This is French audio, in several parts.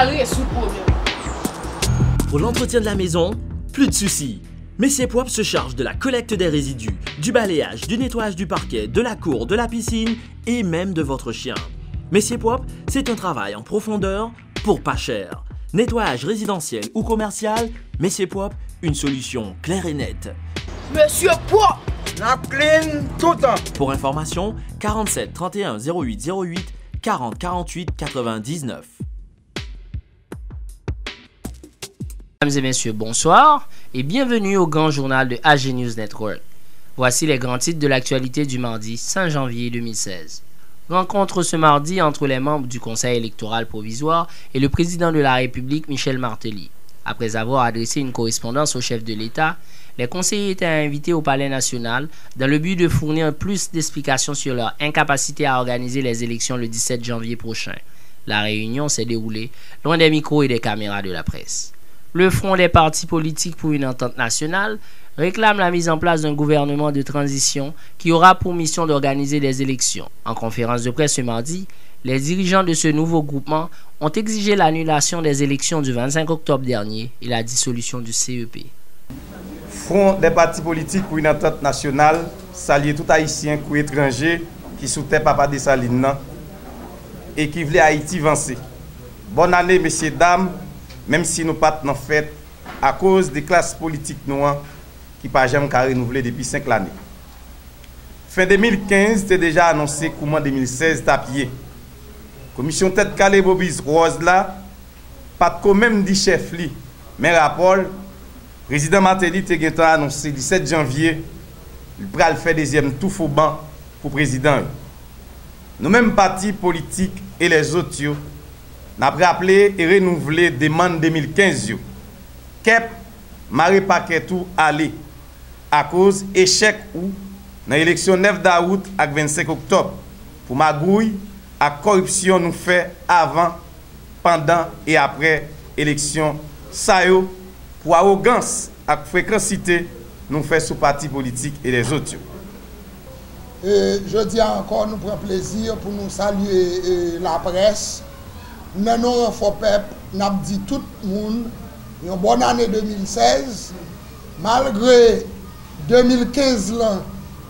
résoudre le problème. Pour l'entretien de la maison, plus de soucis. Messier Propre se charge de la collecte des résidus, du balayage, du nettoyage du parquet, de la cour, de la piscine et même de votre chien. Messier Propre, c'est un travail en profondeur pour pas cher. Nettoyage résidentiel ou commercial, Messier Propre, une solution claire et nette. Monsieur Propre! N'a clean tout le temps. Pour information, 47 31 08 08 40 48 99. Mesdames et messieurs, bonsoir et bienvenue au grand journal de AG News Network. Voici les grands titres de l'actualité du mardi 5 janvier 2016. Rencontre ce mardi entre les membres du Conseil électoral provisoire et le président de la République, Michel Martelly. Après avoir adressé une correspondance au chef de l'État, les conseillers étaient invités au Palais national dans le but de fournir plus d'explications sur leur incapacité à organiser les élections le 17 janvier prochain. La réunion s'est déroulée loin des micros et des caméras de la presse. Le Front des partis politiques pour une entente nationale réclame la mise en place d'un gouvernement de transition qui aura pour mission d'organiser des élections. En conférence de presse ce mardi, les dirigeants de ce nouveau groupement ont exigé l'annulation des élections du 25 octobre dernier et la dissolution du CEP. Front des partis politiques pour une entente nationale, saluer tout haïtien ou étranger qui soutient Papa Dessalines et qui voulait Haïti avancer. Bonne année, messieurs, dames, même si nous pas en fait à cause des classes politiques noires qui pas jamais renouvelé depuis 5 années. Fin 2015, c'était déjà annoncé comment 2016 tapier. Commission tête calée Bobis Rose là, pas de même dit chef li, mais rapport, président Martelly a annoncé le 17 janvier, il pral faire deuxième tour au banc pour président. Nous mêmes partis politiques et les autres, nous avons rappelé et renouvelé demande 2015. Kep, Marie Paquetou aller à cause échec ou dans l'élection 9 d'août à 25 octobre pour magouille à corruption nous fait avant, pendant et après élection ça yo pour arrogance et fréquencité nous fait sous parti politique et les autres. Je dis encore, nous prenons plaisir pour nous saluer la presse. Nous avons un faux peuple, nous avons dit tout le monde, une bonne année 2016. Malgré 2015, là,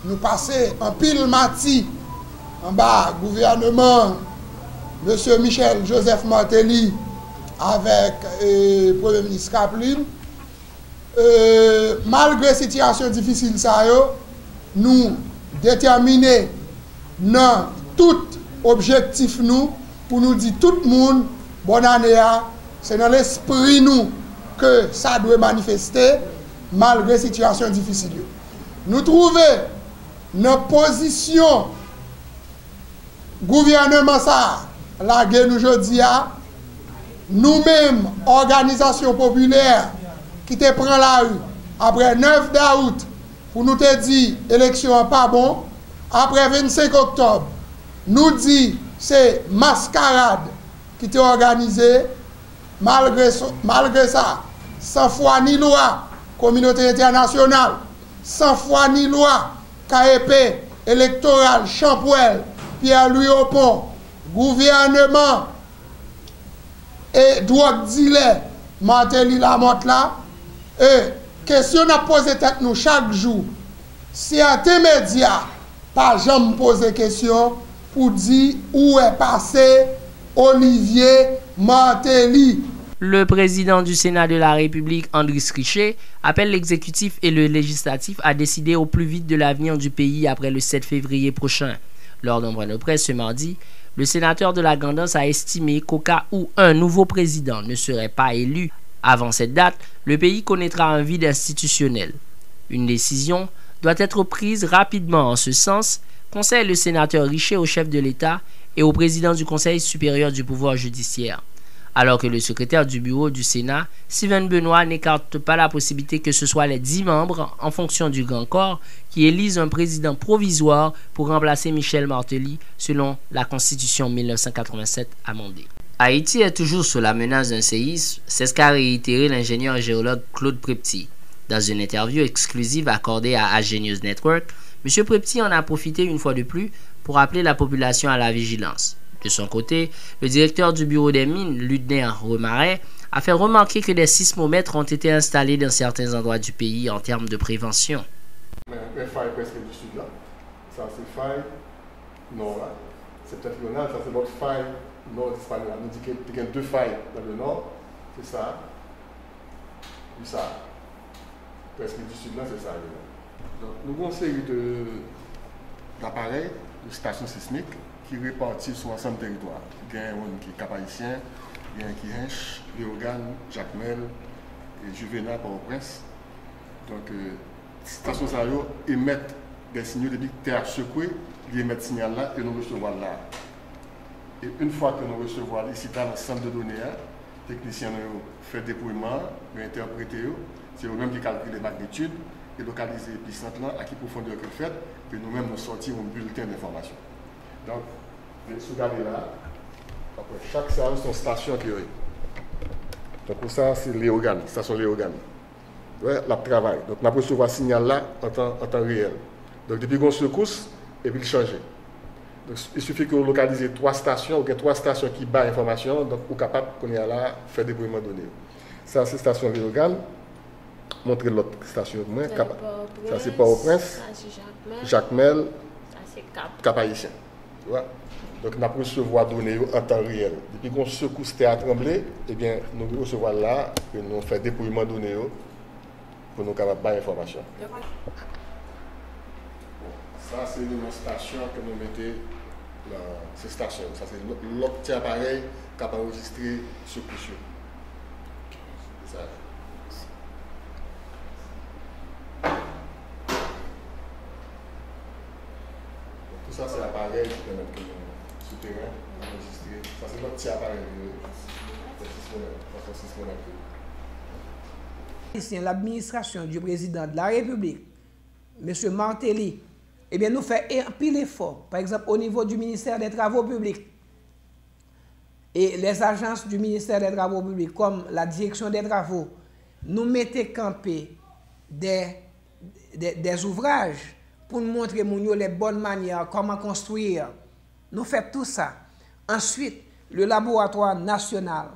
nous passons en pile mati en bas gouvernement, M. Michel Joseph Martelly avec le Premier ministre Kaplan. Malgré la situation difficile, nous déterminons dans tout objectif nous pour nous dire tout le monde, bonne année, c'est dans l'esprit nous que ça doit manifester malgré la situation difficile. Nous trouvons notre position gouvernement ça, la guerre nous aujourd'hui, nous-mêmes, organisation populaire, qui te prend la rue après 9 d'août pour nous te dire élection pas bon, après 25 octobre, nous dit c'est mascarade qui t'est organisée, malgré ça, sans foi ni loi, communauté internationale, sans foi ni loi, KEP, électoral, Champouel, Pierre-Louis Opon, gouvernement et drogue dealer, Martelly Lamotte là, et question à poser tête nous chaque jour. Si un médias pas jamais poser question pour dire où est passé Olivier Martelly. Le président du Sénat de la République, Andris Richet, appelle l'exécutif et le législatif à décider au plus vite de l'avenir du pays après le 7 février prochain. Lors d'un point de presse ce mardi, le sénateur de la Grand'Anse a estimé qu'au cas où un nouveau président ne serait pas élu avant cette date, le pays connaîtra un vide institutionnel. Une décision doit être prise rapidement en ce sens, conseille le sénateur Richet au chef de l'État et au président du Conseil supérieur du pouvoir judiciaire. Alors que le secrétaire du bureau du Sénat, Sylvain Benoît, n'écarte pas la possibilité que ce soit les 10 membres, en fonction du grand corps, qui élisent un président provisoire pour remplacer Michel Martelly, selon la Constitution 1987 amendée. Haïti est toujours sous la menace d'un séisme, c'est ce qu'a réitéré l'ingénieur géologue Claude Prepty. Dans une interview exclusive accordée à AG News Network, M. Prepty en a profité une fois de plus pour appeler la population à la vigilance. De son côté, le directeur du bureau des mines, Ludner Remaret, a fait remarquer que des sismomètres ont été installés dans certains endroits du pays en termes de prévention. Les failles presque du sud là, ça c'est faille nord là, septentrionale, ça c'est l'autre faille nord espagnol. Nous dit qu'il y a deux failles dans le nord, c'est ça, puis ça, presque du sud là, c'est ça. Donc nous avons une série d'appareils, de stations sismiques qui répartissent sur l'ensemble du territoire. Il y a un qui est Cap-Haïtien, il y a un qui est Hinch, Léogane, Jacmel et Juvénal Port-au-Prince. Donc, les stations émettent des signaux de terre secouée, ils émettent ce signal là et nous recevons là. Et une fois que nous recevons ici dans l'ensemble de données, les techniciens font le déploiement, interpréter, c'est eux-mêmes qui calculent les magnitudes et localiser l'épicentre là, à quelle profondeur que fait, puis nous-mêmes nous sortir un bulletin d'information. Donc, vous regardez là, après chaque service, c'est une station qui est. Donc, pour ça, c'est Léogane, station Léogane. Ouais, la travail. Donc, on a reçu un signal là en temps réel. Donc, depuis qu'on secousse, et puis il change. Donc, il suffit que vous localisez 3 stations, ou bien 3 stations qui battent l'information, donc vous êtes capable qu'on est là, faire des déploiement de données. Ça, c'est la station Léogane. Montrer l'autre station. Ça, c'est Port-au-Prince. Jacmel. Ça, c'est Cap-Haïtien. Ouais. Donc, nous recevons des données en temps réel. Depuis qu'on secousse à trembler, eh bien, nous recevons là, et nous faisons des déploiement de données pour nous capables de l'information. Ça, c'est une station que nous mettons dans ces stations. Ça, c'est l'autre petit appareil qui a enregistré secousse. C'est ça. Tout ça, c'est l'appareil qui permet que nous souterrain enregistrer. Ça, c'est notre petit appareil de l'administration du président de la République, M. Martelly, eh bien, nous fait un pile effort, par exemple au niveau du ministère des Travaux publics et les agences du ministère des Travaux publics, comme la direction des travaux, nous mettons campé des ouvrages pour nous montrer les bonnes manières, comment construire. Nous faisons tout ça. Ensuite, le laboratoire national,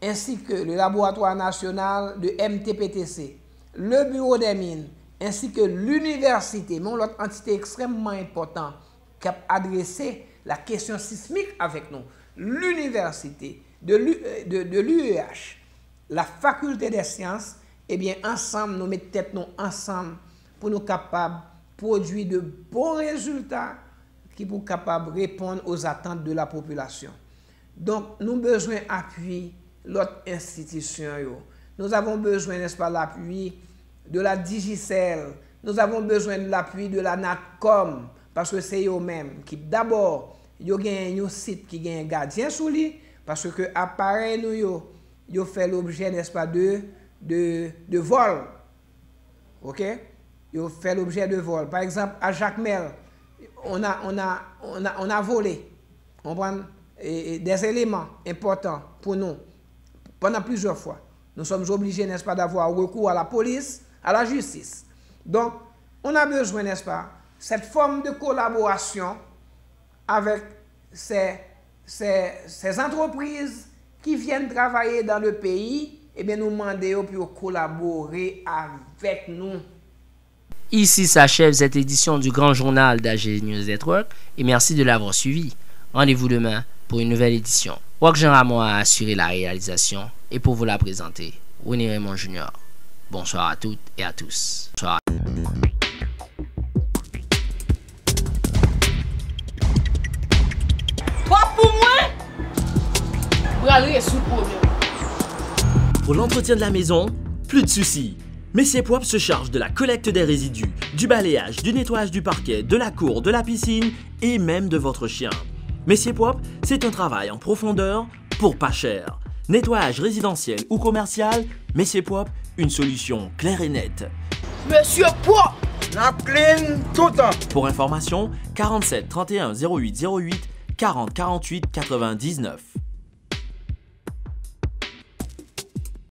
ainsi que le laboratoire national de MTPTC, le bureau des mines, ainsi que l'université, mais l'autre entité extrêmement importante qui a adressé la question sismique avec nous, l'université de l'UEH, la faculté des sciences, eh bien, ensemble, nous mettons tête nous ensemble pour nous capables de produire de bons résultats qui sont capables de répondre aux attentes de la population. Donc, nous avons besoin d'appui l'autre institution. Nous avons besoin, n'est-ce pas, l'appui de la Digicel. Nous avons besoin de l'appui de la NATCOM, parce que c'est eux-mêmes qui, d'abord, ils ont un site qui a un gardien sous lui, parce que l'appareil, nous, fait l'objet, n'est-ce pas, de vol. OK? Ils fait l'objet de vol. Par exemple, à Jacmel, on a volé. On prend des éléments importants pour nous pendant plusieurs fois. Nous sommes obligés, n'est-ce pas, d'avoir recours à la police, à la justice. Donc, on a besoin, n'est-ce pas, cette forme de collaboration avec ces entreprises qui viennent travailler dans le pays, et bien nous demandons pour collaborer avec nous. Ici s'achève cette édition du Grand Journal d'AG News Network et merci de l'avoir suivi. Rendez-vous demain pour une nouvelle édition. Wak Jean Ramon a assuré la réalisation et pour vous la présenter, René Raymond Jr. Bonsoir à toutes et à tous. Bonsoir. Pas pour moi. Vous allez sous le problème. Pour l'entretien de la maison, plus de soucis. Messier Poip se charge de la collecte des résidus, du balayage, du nettoyage du parquet, de la cour, de la piscine et même de votre chien. Messier Poip, c'est un travail en profondeur pour pas cher. Nettoyage résidentiel ou commercial, Messier Poip, une solution claire et nette. Monsieur Poip, n'a clean tout le temps. Pour information, 47 31 08 08 40 48 99.